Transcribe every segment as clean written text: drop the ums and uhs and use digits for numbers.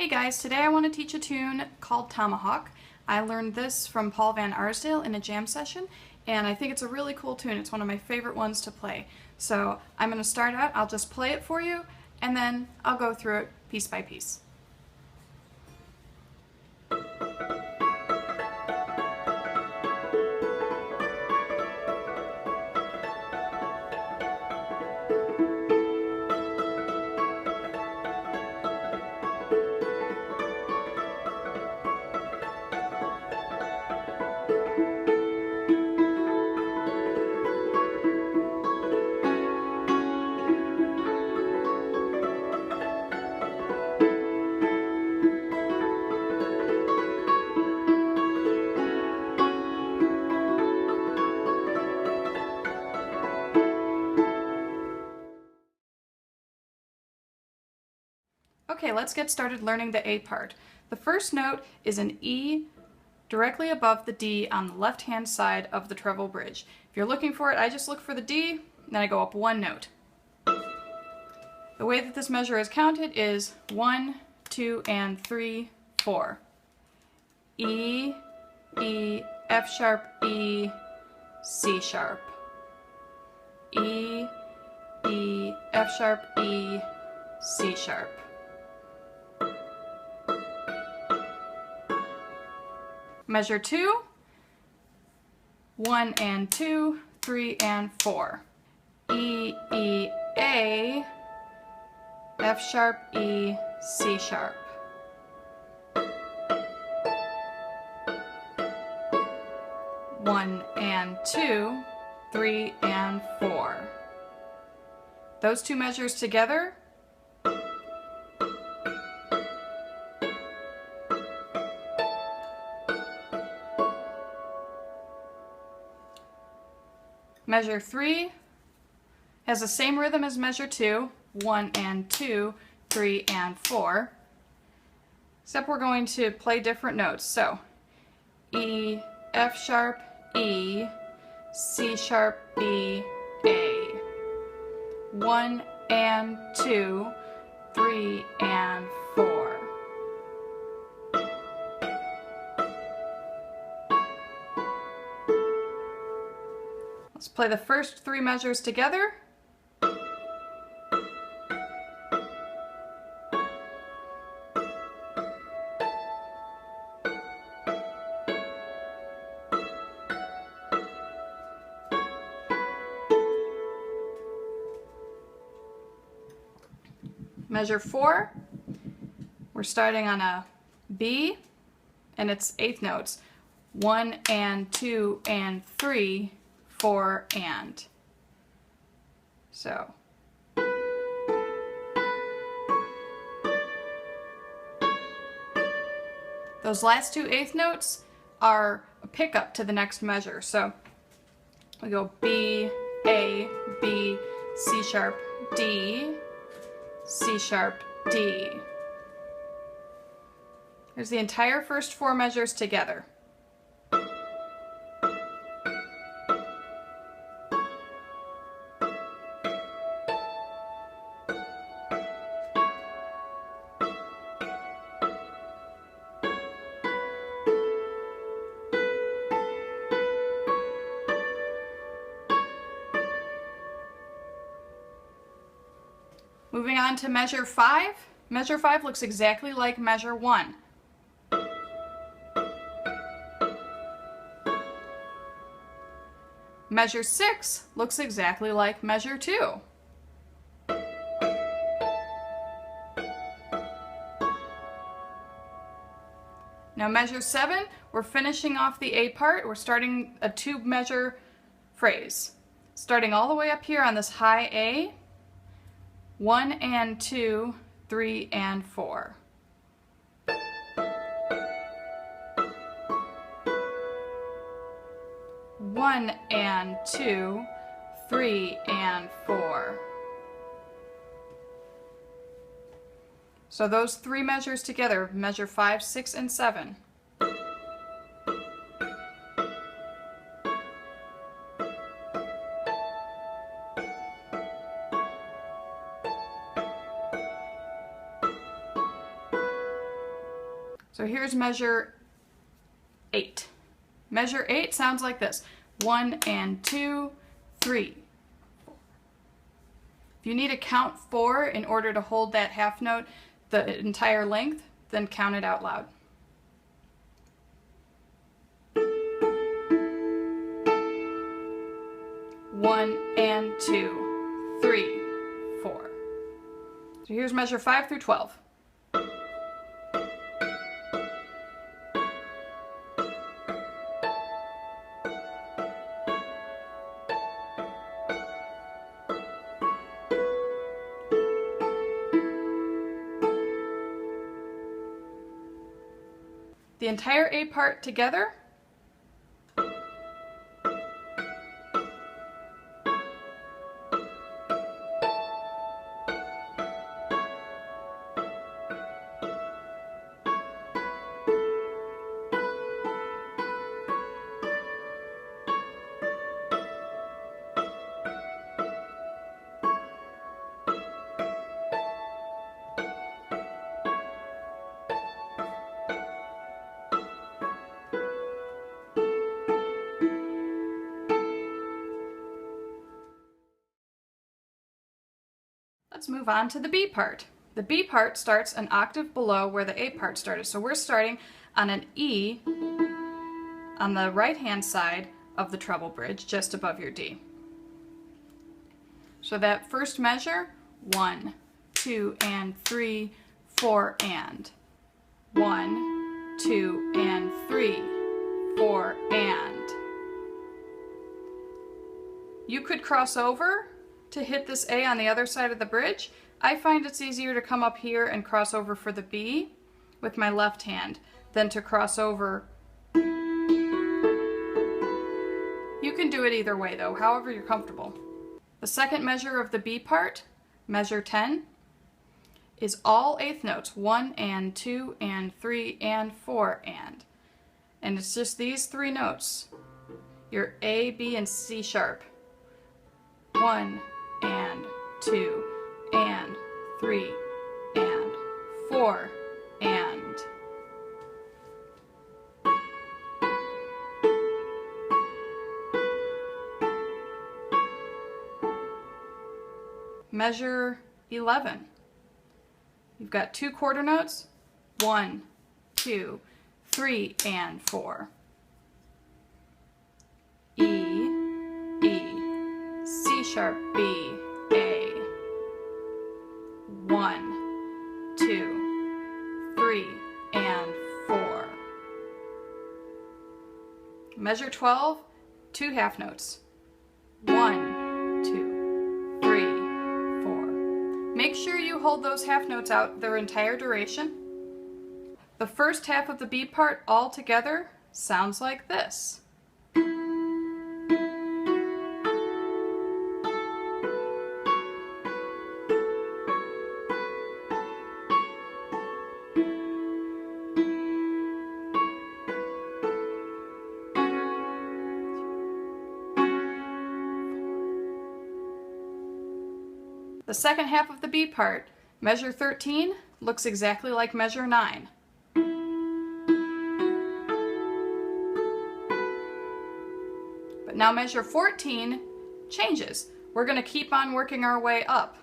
Hey guys, today I want to teach a tune called Tomahawk. I learned this from Paul Van Arsdale in a jam session, and I think it's a really cool tune. It's one of my favorite ones to play. So I'm going to start out, I'll just play it for you, and then I'll go through it piece by piece. Okay, let's get started learning the A part. The first note is an E directly above the D on the left-hand side of the treble bridge. If you're looking for it, I just look for the D, then I go up one note. The way that this measure is counted is 1, 2, and 3, 4. E, E, F sharp, E, C sharp. E, E, F sharp, E, C sharp. Measure 2, 1 and 2, 3 and 4. E, E, A, F sharp, E, C sharp. One and 2, 3 and 4. Those two measures together Measure 3 has the same rhythm as measure 2, 1 and 2, 3 and 4, except we're going to play different notes. So E, F sharp, E, C sharp, B, A. 1 and 2, 3 and 4. Let's play the first three measures together. Measure 4, we're starting on a B, and it's eighth notes. 1 and 2 and 3, 4 and. So. Those last two eighth notes are a pickup to the next measure. So we go B, A, B, C sharp, D, C sharp, D. There's the entire first four measures together. Moving on to measure 5. Measure 5 looks exactly like measure 1. Measure 6 looks exactly like measure 2. Now measure 7, we're finishing off the A part. We're starting a 2-measure phrase. Starting all the way up here on this high A, 1 and 2, 3 and 4. One and 2, 3 and 4. So those three measures together, measure 5, 6, and 7. So here's measure 8. Measure 8 sounds like this. 1 and 2, 3. If you need to count 4 in order to hold that half note the entire length, then count it out loud. One and 2, 3, 4. So here's measure 5 through 12. The entire A part together. Let's move on to the B part. The B part starts an octave below where the A part started. So we're starting on an E on the right-hand side of the treble bridge, just above your D. So that first measure, 1, 2, and 3, 4, and. 1, 2, and 3, 4, and. You could cross over to hit this A on the other side of the bridge. I find it's easier to come up here and cross over for the B with my left hand than to cross over. You can do it either way though, however you're comfortable. The second measure of the B part, measure 10, is all eighth notes, 1 and 2 and 3 and 4 and. And it's just these 3 notes, your A, B, and C sharp. 1 and 2 and 3 and 4 and. Measure 11. You've got 2 quarter notes, 1, 2, 3, and 4. E, E, C sharp, B, A. 1, 2, 3, and 4. Measure 12, 2 half notes. 1, 2, 3, 4. Make sure you hold those half notes out their entire duration. The first half of the B part all together sounds like this. The second half of the B part, measure 13, looks exactly like measure 9. But now measure 14 changes. We're going to keep on working our way up.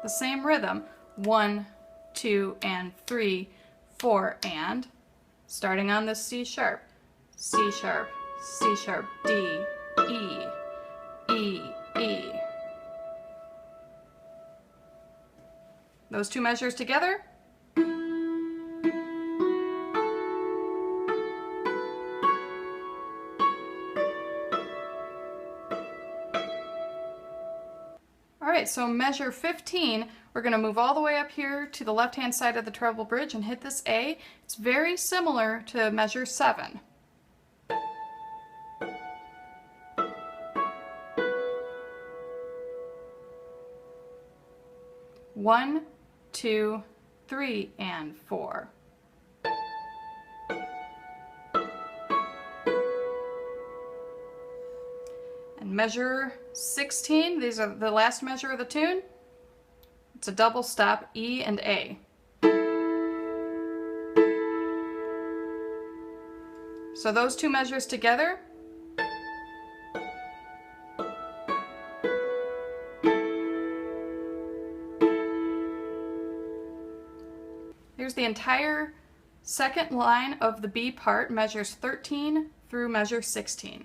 The same rhythm, 1, 2, and 3, 4, and, starting on the C sharp, C sharp, C sharp, D, E, E, E. Those 2 measures together. Alright, so measure 15, we're going to move all the way up here to the left-hand side of the treble bridge and hit this A. It's very similar to measure 7. One, 2, 3, and 4. And Measure 16, these are the last measure of the tune. It's a double stop, E and A. So those two measures together. Here's the entire second line of the B part, measures 13 through measure 16.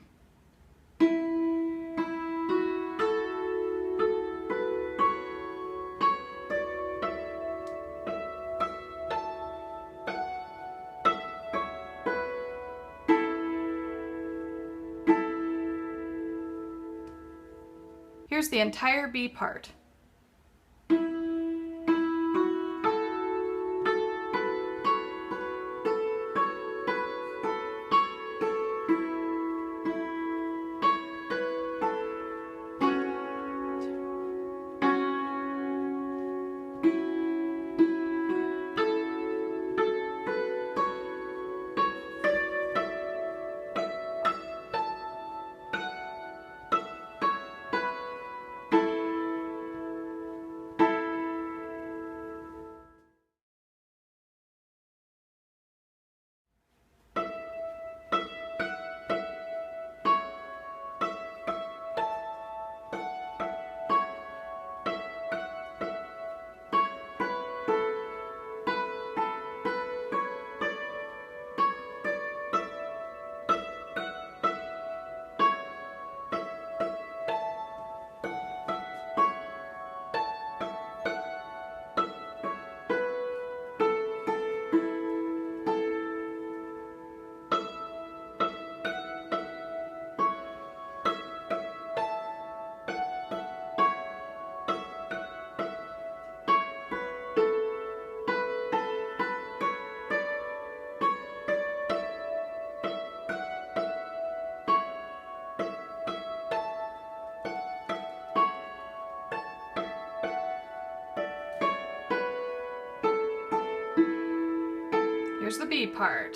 Here's the entire B part. Here's the B part.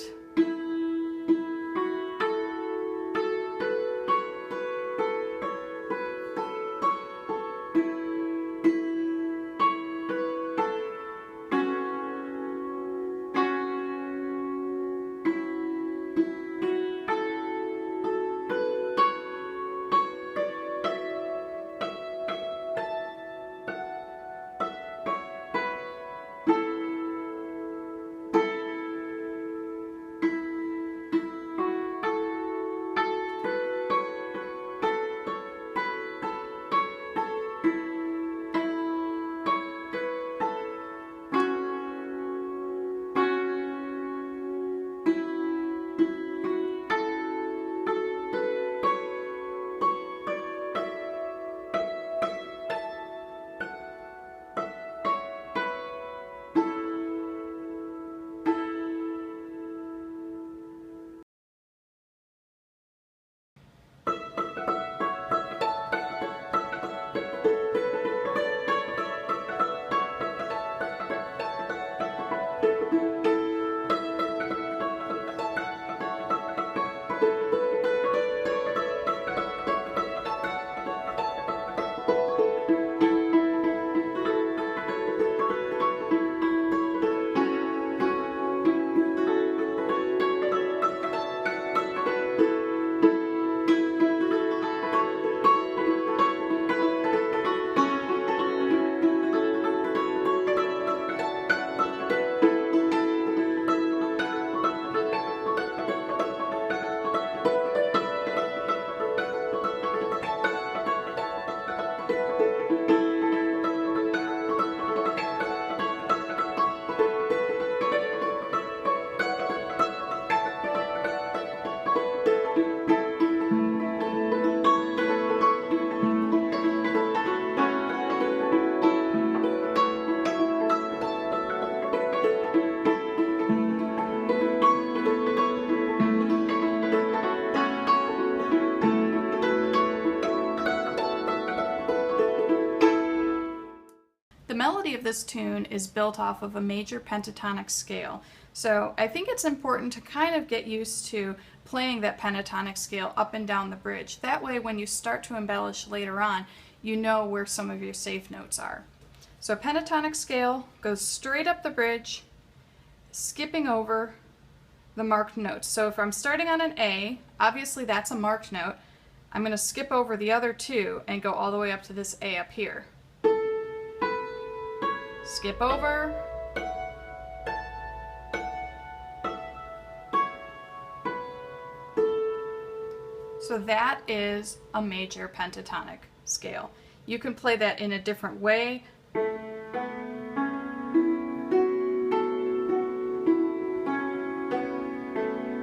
melody of this tune is built off of a major pentatonic scale. So I think it's important to kind of get used to playing that pentatonic scale up and down the bridge. That way when you start to embellish later on, you know where some of your safe notes are. So a pentatonic scale goes straight up the bridge, skipping over the marked notes. So if I'm starting on an A, obviously that's a marked note. I'm going to skip over the other two and go all the way up to this A up here. Skip over. So that is a major pentatonic scale. You can play that in a different way. You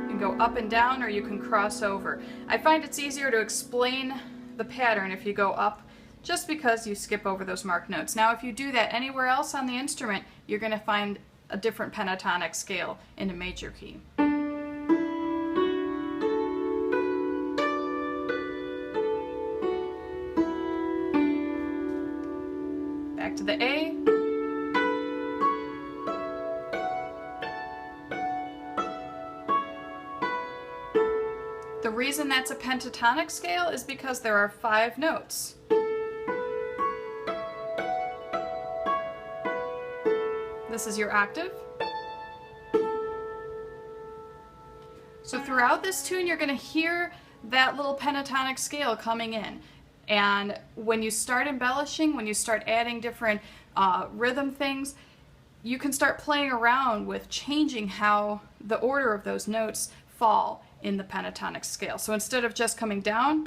can go up and down, or you can cross over. I find it's easier to explain the pattern if you go up, just because you skip over those marked notes. Now if you do that anywhere else on the instrument, you're going to find a different pentatonic scale in a major key. Back to the A. The reason that's a pentatonic scale is because there are 5 notes. This is your octave. So throughout this tune you're going to hear that little pentatonic scale coming in. And when you start embellishing, when you start adding different rhythm things, you can start playing around with changing how the order of those notes fall in the pentatonic scale. So instead of just coming down,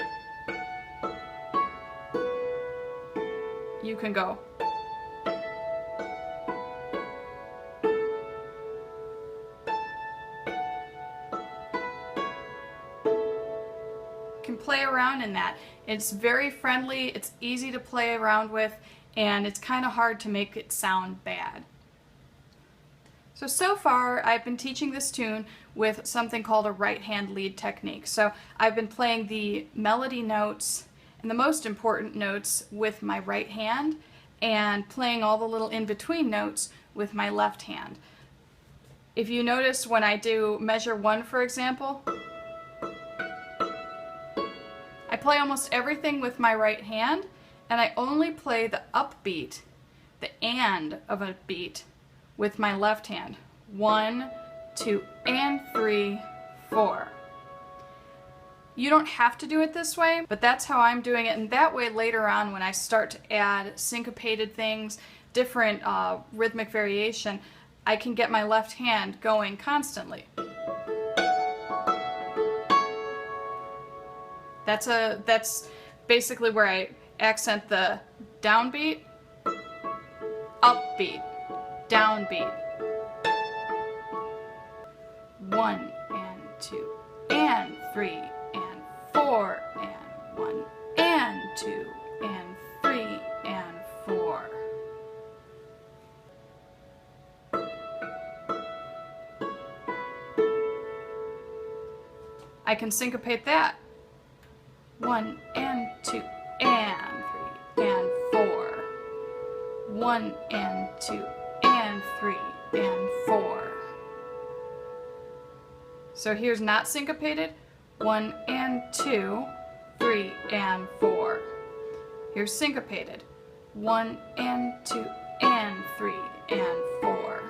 you can go. You can play around in that. It's very friendly, it's easy to play around with, and it's kind of hard to make it sound bad. So far I've been teaching this tune with something called a right hand lead technique. So I've been playing the melody notes and the most important notes with my right hand, and playing all the little in-between notes with my left hand. If you notice when I do measure 1, for example, I play almost everything with my right hand, and I only play the upbeat, the and of a beat, with my left hand. 1, 2, and 3, 4. You don't have to do it this way, but that's how I'm doing it, and that way later on when I start to add syncopated things, different rhythmic variation, I can get my left hand going constantly. That's basically where I accent the downbeat, upbeat, downbeat. 1 and 2 and 3 and 4 and 1 and 2 and 3 and 4. I can syncopate that. 1 and 2 and 3 and 4. 1 and 2 and 3 and 4. So here's not syncopated. 1 and 2, 3 and 4. Here's syncopated. 1 and 2 and 3 and 4.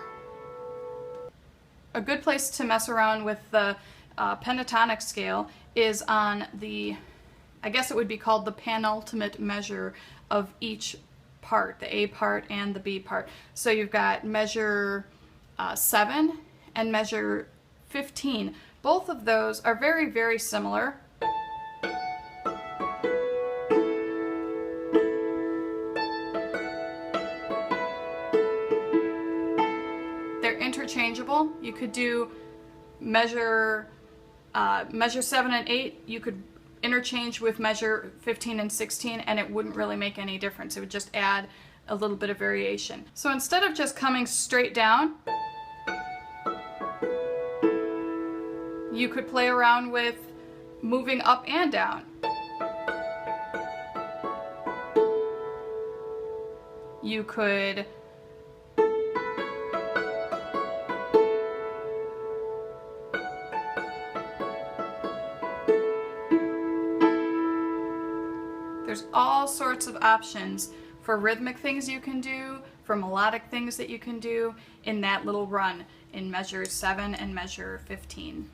A good place to mess around with the pentatonic scale is on the, I guess it would be called the penultimate measure of each part, the A part and the B part. So you've got measure 7 and measure 15. Both of those are very, very similar. They're interchangeable. You could do measure 7 and 8, you could interchange with measure 15 and 16, and it wouldn't really make any difference. It would just add a little bit of variation. So instead of just coming straight down, you could play around with moving up and down. You could options for rhythmic things you can do, for melodic things that you can do in that little run in measure 7 and measure 15.